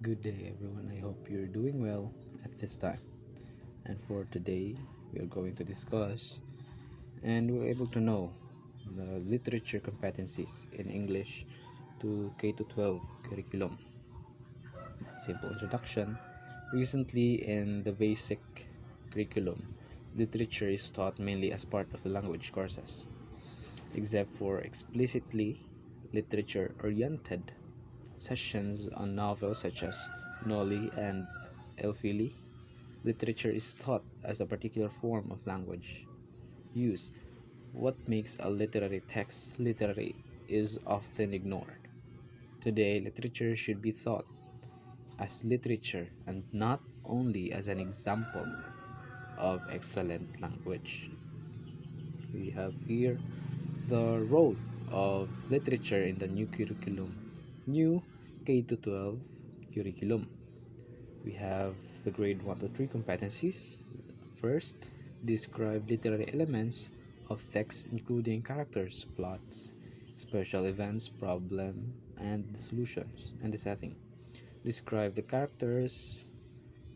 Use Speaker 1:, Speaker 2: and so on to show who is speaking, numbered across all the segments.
Speaker 1: Good day, everyone. I hope you're doing well at this time. And for today, we are going to discuss and we're able to know the literature competencies in English to K to 12 curriculum. Simple introduction. Recently, in the basic curriculum, literature is taught mainly as part of the language courses, except for explicitly literature oriented sessions on novels such as Noli and Elfili. Literature is taught as a particular form of language use. What makes a literary text literary is often ignored. Today, literature should be thought as literature and not only as an example of excellent language. We have here the role of literature in the new K to 12 curriculum. We have the grade 1 to 3 competencies. First, describe literary elements of text including characters, plots, special events, problem, and the solutions and the setting. Describe the characters,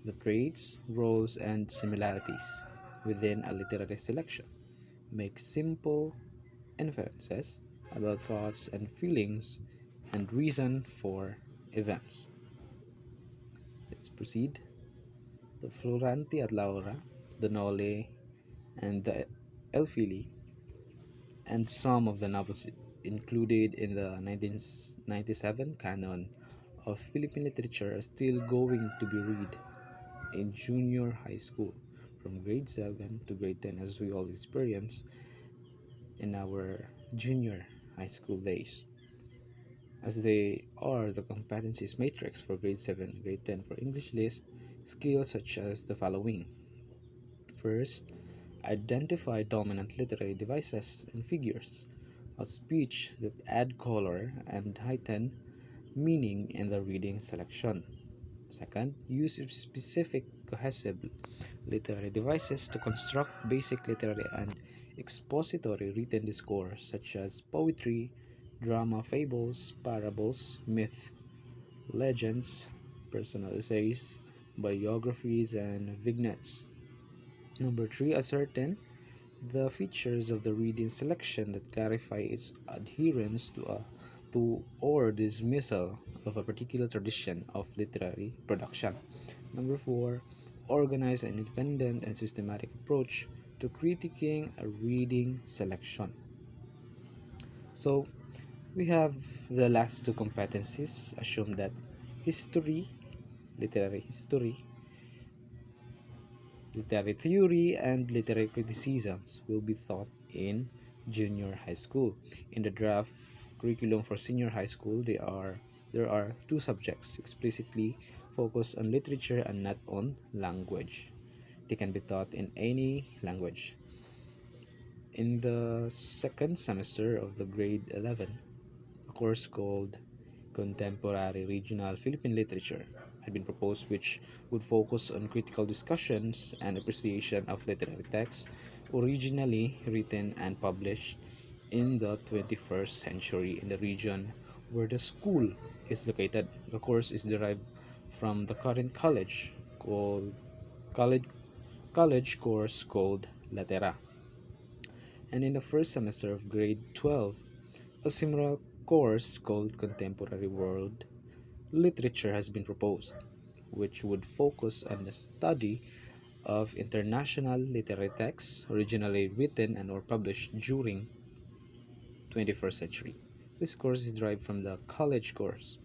Speaker 1: the traits, roles, and similarities within a literary selection. Make simple inferences about thoughts and feelings and reason for events. Let's proceed. The Floranti at Laura, the Nole, and the Elfili, and some of the novels included in the 1997 canon of Philippine literature are still going to be read in junior high school from grade 7 to grade 10 as we all experience in our junior high school days, as they are the competencies matrix for grade 7 grade 10 for English list skills such as the following. First, identify dominant literary devices and figures of speech that add color and heighten meaning in the reading selection. Second, use specific cohesive literary devices to construct basic literary and expository written discourse such as poetry, drama, fables, parables, myth, legends, personal essays, biographies, and vignettes. Number 3, ascertain the features of the reading selection that clarify its adherence to or dismissal of a particular tradition of literary production. Number 4, organize an independent and systematic approach to critiquing a reading selection. So, we have the last two competencies. Assume that history, literary history, literary theory, and literary criticisms will be taught in junior high school. In the draft curriculum for senior high school, there are two subjects explicitly focused on literature and not on language. They can be taught in any language. In the second semester of the grade 11, a course called Contemporary Regional Philippine Literature had been proposed, which would focus on critical discussions and appreciation of literary texts originally written and published in the 21st century in the region where the school is located. The course is derived from the current college college course called Latera. And in the first semester of grade 12, a similar course called Contemporary World Literature has been proposed, which would focus on the study of international literary texts originally written and or published during 21st century. This course is derived from the college course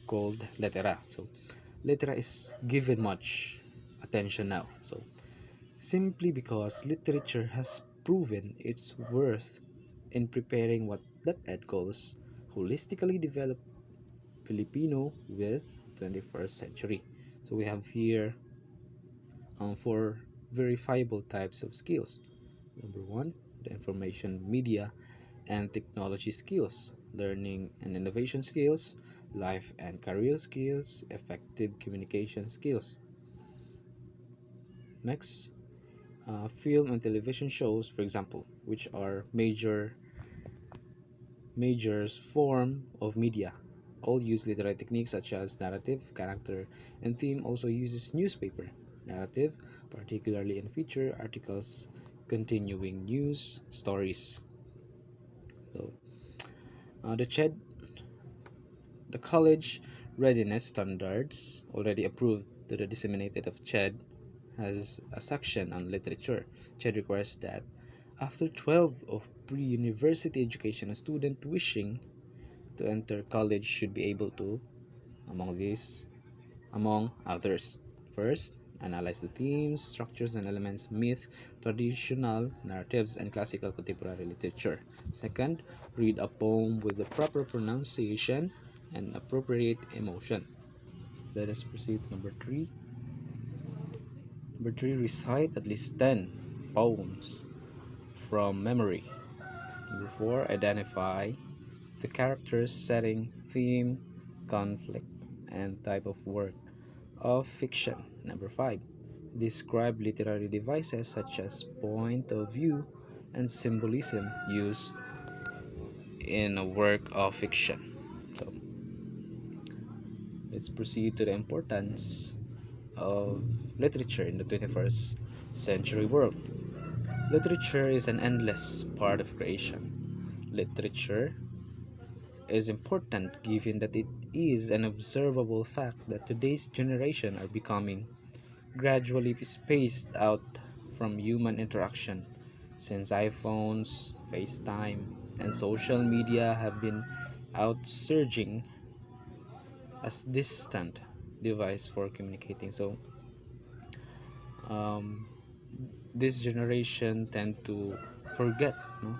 Speaker 1: called Letera. So, Letera is given much attention now. So, simply because literature has proven its worth in preparing what DepEd calls holistically developed Filipino with 21st century. So we have here four verifiable types of skills. Number one, the information media and technology skills, learning and innovation skills, life and career skills, effective communication skills. Next, film and television shows, for example, which are major form of media. all use literary techniques such as narrative, character, and theme. Also uses newspaper narrative, particularly in feature articles, continuing news stories. So, the CHED, the college readiness standards, already approved to the disseminated of CHED, has a section on literature. CHED requires that after 12 of pre-university education, a student wishing to enter college should be able to, among these, among others. First, analyze the themes, structures, and elements, myth, traditional narratives, and classical contemporary literature. Second, read a poem with the proper pronunciation and appropriate emotion. Let us proceed to number three. Number three, recite at least 10 poems from memory. Number four, identify the characters, setting, theme, conflict, and type of work of fiction. Number five, describe literary devices such as point of view and symbolism used in a work of fiction. So let's proceed to the importance of literature in the 21st century world. Literature is an endless part of creation. Literature is important given that it is an observable fact that today's generation are becoming gradually spaced out from human interaction since iPhones, FaceTime, and social media have been outsurging as distant device for communicating. So um, this generation tend to forget, no,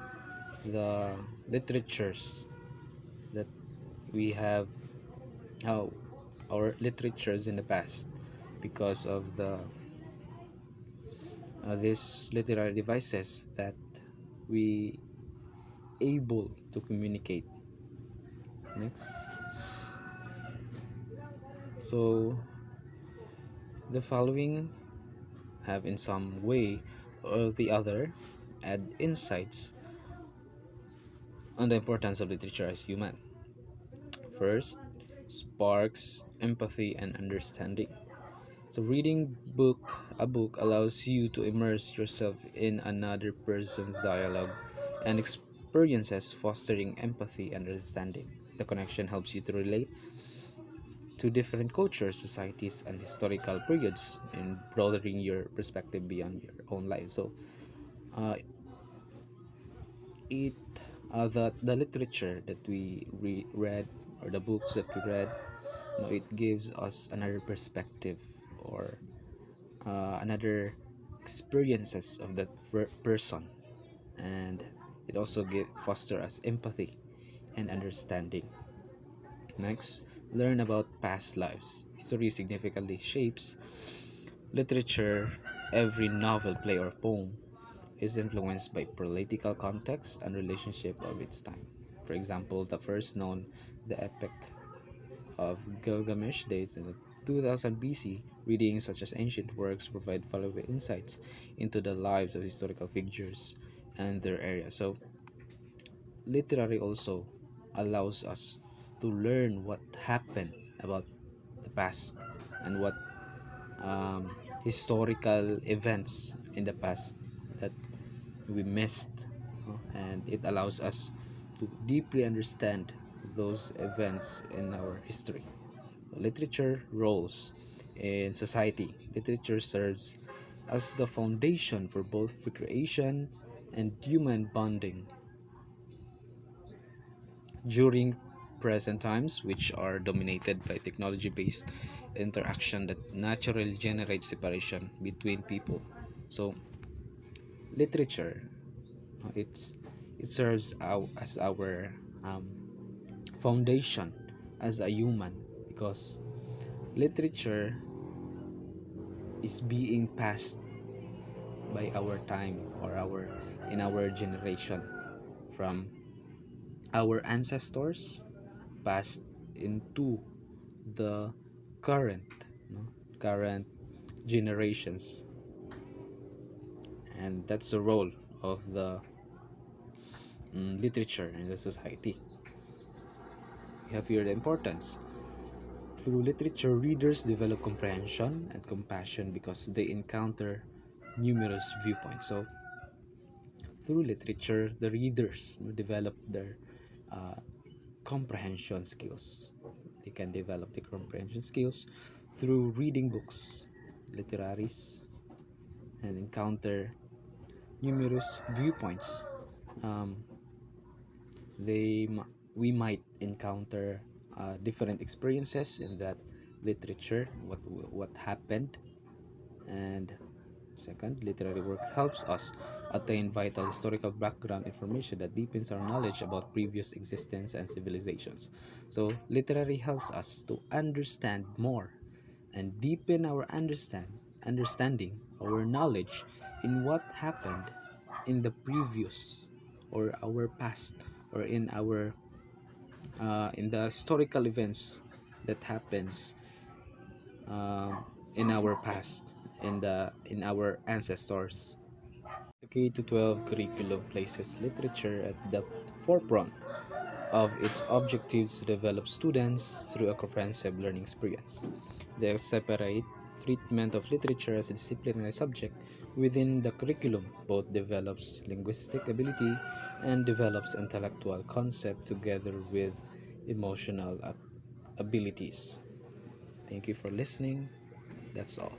Speaker 1: the literatures that we have, how our literatures in the past, because of the these literary devices that we able to communicate. Next, so the following have in some way or the other add insights on the importance of literature as human. First, sparks empathy and understanding. So reading a book allows you to immerse yourself in another person's dialogue and experiences, fostering empathy and understanding. The connection helps you to relate to different cultures, societies, and historical periods, and broadening your perspective beyond your own life. So, uh, it the literature that we read, or the books that we read, it gives us another perspective, or another experiences of that person, and it also foster us empathy and understanding. Next, learn about past lives. History significantly shapes literature. Every novel, play, or poem is influenced by political context and relationship of its time. For example, the first known, the epic of Gilgamesh, dates in 2000 BC. Readings such as ancient works provide valuable insights into the lives of historical figures and their area. So, literary also allows us to learn what happened about the past, and what historical events in the past that we missed, and it allows us to deeply understand those events in our history. Literature roles in society. Literature serves as the foundation for both recreation and human bonding during present times, which are dominated by technology based interaction that naturally generates separation between people. So literature, it's it serves as our um, foundation as a human, because literature is being passed by our time, or our in our generation, from our ancestors, passed into the current, no, current generations. And that's the role of the literature in the society. have here the importance. Through literature, readers develop comprehension and compassion because they encounter numerous viewpoints. So, through literature, the readers develop their uh, comprehension skills. They can develop the comprehension skills through reading books, literaries, and encounter numerous viewpoints. Um, they we might encounter different experiences in that literature, what happened, and second, literary work helps us attain vital historical background information that deepens our knowledge about previous existence and civilizations. So, literary helps us to understand more and deepen our understanding, our knowledge in what happened in the previous or our past or in the historical events that happens um, in our past in our ancestors. The K to 12 curriculum places literature at the forefront of its objectives to develop students through a comprehensive learning experience. The separate treatment of literature as a disciplinary subject within the curriculum both develops linguistic ability and develops intellectual concept together with emotional abilities. Thank you for listening. That's all.